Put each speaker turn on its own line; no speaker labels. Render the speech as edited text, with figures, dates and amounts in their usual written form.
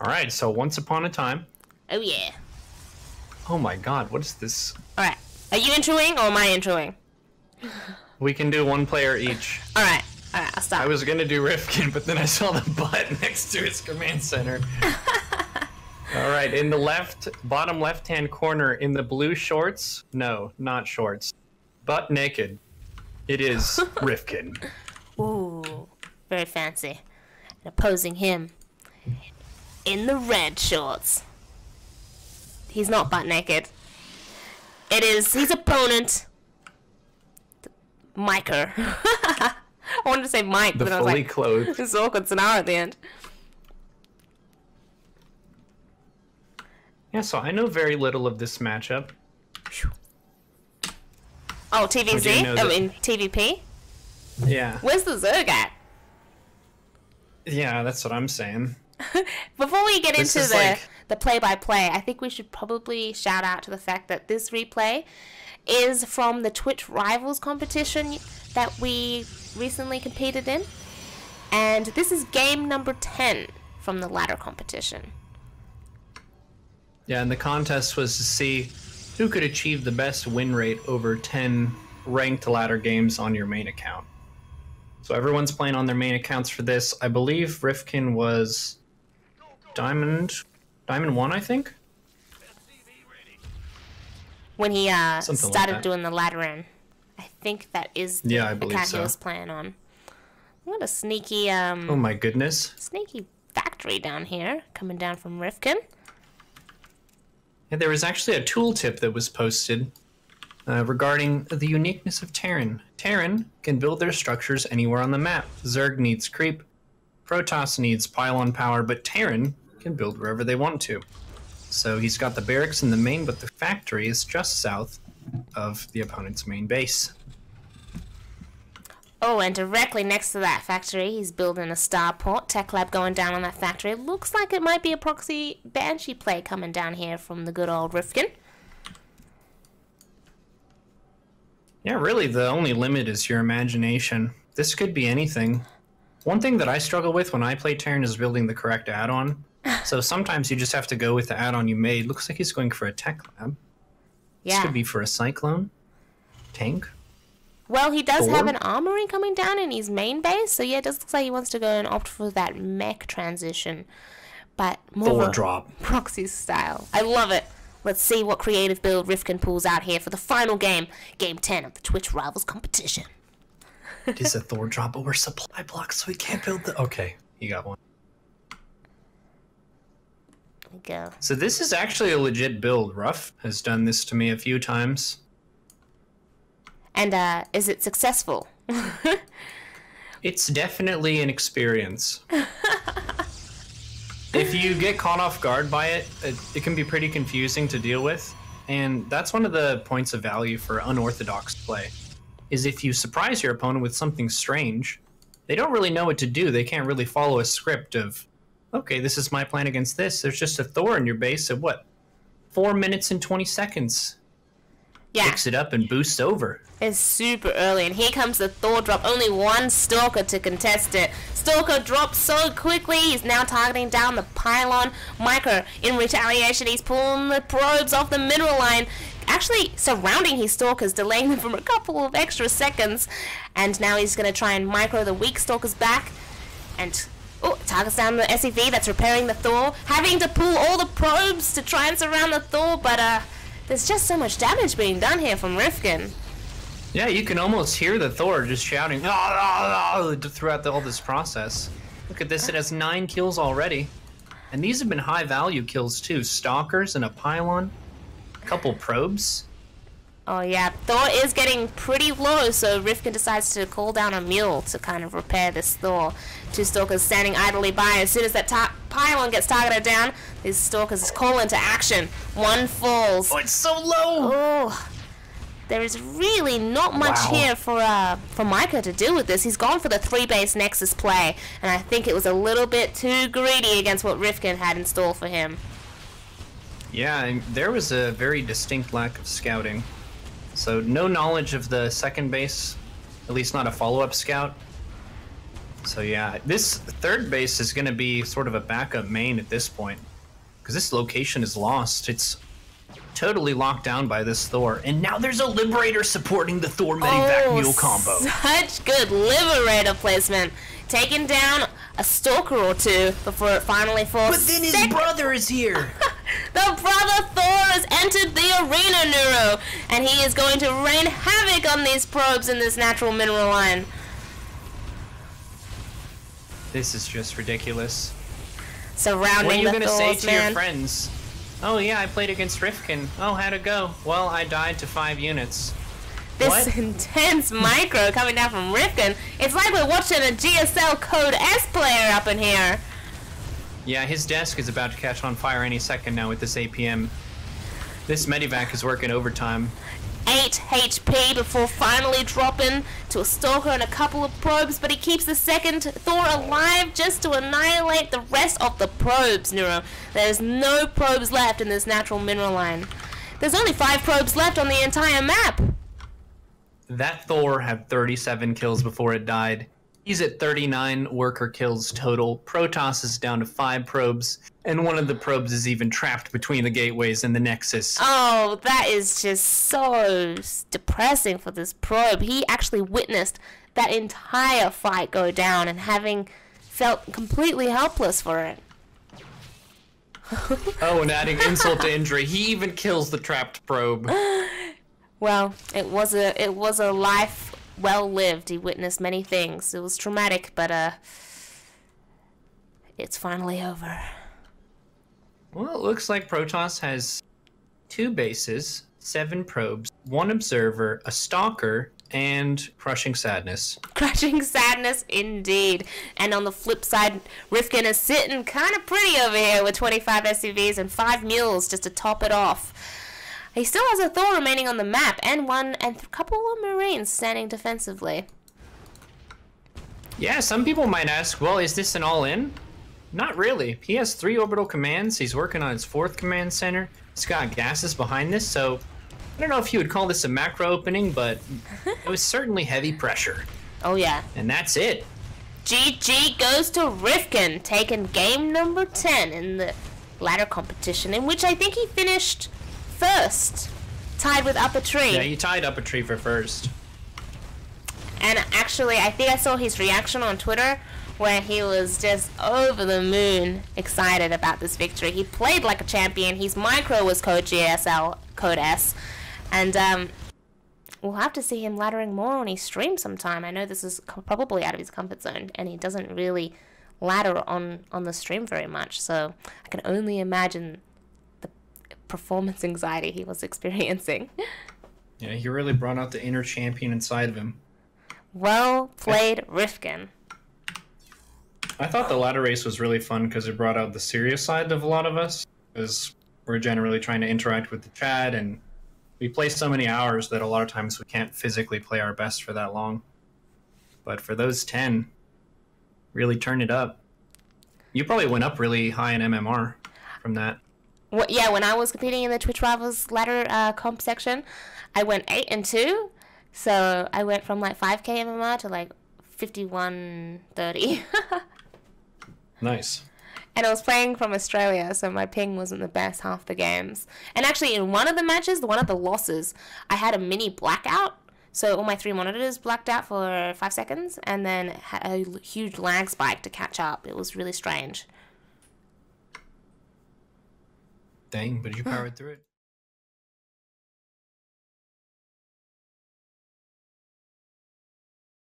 All right, so once upon a time.
Oh yeah.
Oh my god, what is this?
Alright. Are you introing or am I introing?
We can do one player each.
Alright. Alright, I'll stop.
I was gonna do Rifkin, but then I saw the butt next to his command center. Alright, in the bottom left-hand corner, in the blue shorts, no, not shorts, butt naked, it is Rifkin.
Ooh, very fancy. And opposing him, in the red shorts. He's not butt naked. It is his opponent, Miker. I wanted to say Mike, but I was like,
clothed.
it's awkward scenario at the end.
Yeah, so I know very little of this matchup.
Oh, TVZ? I mean, TVP?
Yeah.
Where's the Zerg at?
Yeah, that's what I'm saying.
Before we get into the play-by-play, I think we should probably shout out to the fact that this replay is from the Twitch Rivals competition that we recently competed in. And this is game number 10 from the ladder competition.
Yeah, and the contest was to see who could achieve the best win rate over 10 ranked ladder games on your main account. So everyone's playing on their main accounts for this. I believe Rifkin was Diamond 1, I think?
When he started
like
doing the ladder in. I think that is the account he was playing on. What a sneaky
oh my goodness.
Sneaky factory down here, coming down from Rifkin.
Yeah, there was actually a tooltip that was posted regarding the uniqueness of Terran. Terran can build their structures anywhere on the map. Zerg needs creep, Protoss needs pylon power, but Terran can build wherever they want to. So he's got the barracks in the main, but the factory is just south of the opponent's main base.
Oh, and directly next to that factory, he's building a starport. Tech lab going down on that factory. It looks like it might be a proxy Banshee play coming down here from the good old Rifkin.
Yeah, really, the only limit is your imagination. This could be anything. One thing that I struggle with when I play Terran is building the correct add-on. So sometimes you just have to go with the add-on you made. Looks like he's going for a tech lab.
Yeah.
This could be for a cyclone. Tank.
Well, he does have an armory coming down in his main base, so yeah, it does look like he wants to go and opt for that mech transition. But more
Thor drop.
Proxy style. I love it. Let's see what creative build Rifkin pulls out here for the final game, Game 10 of the Twitch Rivals competition.
It is a Thor drop, but we're supply blocked, so we can't build the... Okay, you got one.
There we go.
So this is actually a legit build. Ruff has done this to me a few times.
And is it successful?
It's definitely an experience. If you get caught off guard by it, it can be pretty confusing to deal with. And that's one of the points of value for unorthodox play, is if you surprise your opponent with something strange, they don't really know what to do. They can't really follow a script of, okay, this is my plan against this. There's just a Thor in your base of what? 4 minutes and 20 seconds.
Yeah.
Picks it up and boosts over.
It's super early, and here comes the Thor drop. Only one Stalker to contest it. Stalker drops so quickly. He's now targeting down the pylon. Miker, in retaliation, he's pulling the probes off the mineral line, actually surrounding his Stalkers, delaying them for a couple of extra seconds. And now he's going to try and micro the weak Stalkers back. And targets down the SEV that's repairing the Thor, having to pull all the probes to try and surround the Thor, but there's just so much damage being done here from Rifkin.
Yeah, you can almost hear the Thor just shouting throughout all this process. Look at this, it has 9 kills already. And these have been high value kills too. Stalkers and a pylon, a couple probes.
Oh yeah, Thor is getting pretty low, so Rifkin decides to call down a mule to kind of repair this Thor. 2 Stalkers standing idly by. As soon as that pylon gets targeted down, these Stalkers call into action. 1 falls.
Oh, it's so low!
Oh, there is really not much here for Micah to do with this. He's gone for the 3-base Nexus play, and I think it was a little bit too greedy against what Rifkin had in store for him.
Yeah, and there was a very distinct lack of scouting. So no knowledge of the second base, at least not a follow-up scout. So yeah, this third base is going to be sort of a backup main at this point. Because this location is lost. It's totally locked down by this Thor. And now there's a Liberator supporting the Thor Medivac Mule combo.
Such good Liberator placement. Taking down a Stalker or two before it finally falls.
But then his brother is here.
The brother Thor has entered the arena, Neuro. And he is going to rain havoc on these probes in this natural mineral line.
This is just ridiculous.
Surrounding
what are you
the
gonna say
Thors,
to your friends? Oh yeah, I played against Rifkin. Oh, how'd it go? Well, I died to 5 units.
This
What?
intense micro coming down from Rifkin. It's like we're watching a GSL Code S player up in here.
Yeah, his desk is about to catch on fire any second now with this APM. This Medivac is working overtime.
8 HP before finally dropping to a Stalker and a couple of probes, but he keeps the second Thor alive just to annihilate the rest of the probes, Neuro. There's no probes left in this natural mineral line. There's only 5 probes left on the entire map.
That Thor had 37 kills before it died. He's at 39 worker kills total. Protoss is down to 5 probes, and one of the probes is even trapped between the gateways and the Nexus.
Oh, that is just so depressing for this probe. He actually witnessed that entire fight go down and having felt completely helpless for it.
Oh, and adding insult to injury, he even kills the trapped probe.
Well, it was a life well lived. He witnessed many things. It was traumatic, but it's finally over.
Well, it looks like Protoss has 2 bases, 7 probes, 1 observer, a stalker, and Crushing Sadness.
Crushing Sadness, indeed. And on the flip side, Rifkin is sitting kind of pretty over here with 25 SCVs and 5 mules just to top it off. He still has a Thor remaining on the map, and a couple of Marines standing defensively.
Yeah, some people might ask, well, is this an all-in? Not really. He has 3 orbital commands. He's working on his 4th command center. He's got gases behind this, so I don't know if you would call this a macro opening, but it was certainly heavy pressure.
Oh, yeah.
And that's it.
GG goes to Rifkin, taking game number 10 in the ladder competition, in which I think he finished first, tied with UpATree.
Yeah, he tied UpATree for first.
And actually, I think I saw his reaction on Twitter, where he was just over the moon excited about this victory. He played like a champion. His micro was code GSL, code S. And we'll have to see him laddering more on his stream sometime. I know this is probably out of his comfort zone, and he doesn't really ladder on the stream very much. So I can only imagine the performance anxiety he was experiencing.
Yeah, he really brought out the inner champion inside of him.
Well played, Rifkin.
I thought the ladder race was really fun because it brought out the serious side of a lot of us, because we're generally trying to interact with the chat, and we play so many hours that a lot of times we can't physically play our best for that long. But for those 10, really turned it up. You probably went up really high in MMR from that.
Well, yeah, when I was competing in the Twitch Rivals ladder comp section, I went 8 and 2. So I went from like 5k MMR to like 5130.
Nice.
And I was playing from Australia, so my ping wasn't the best half the games. And actually, in one of the matches, one of the losses, I had a mini blackout. So all my 3 monitors blacked out for 5 seconds, and then had a huge lag spike to catch up. It was really strange.
Dang, but you powered through it.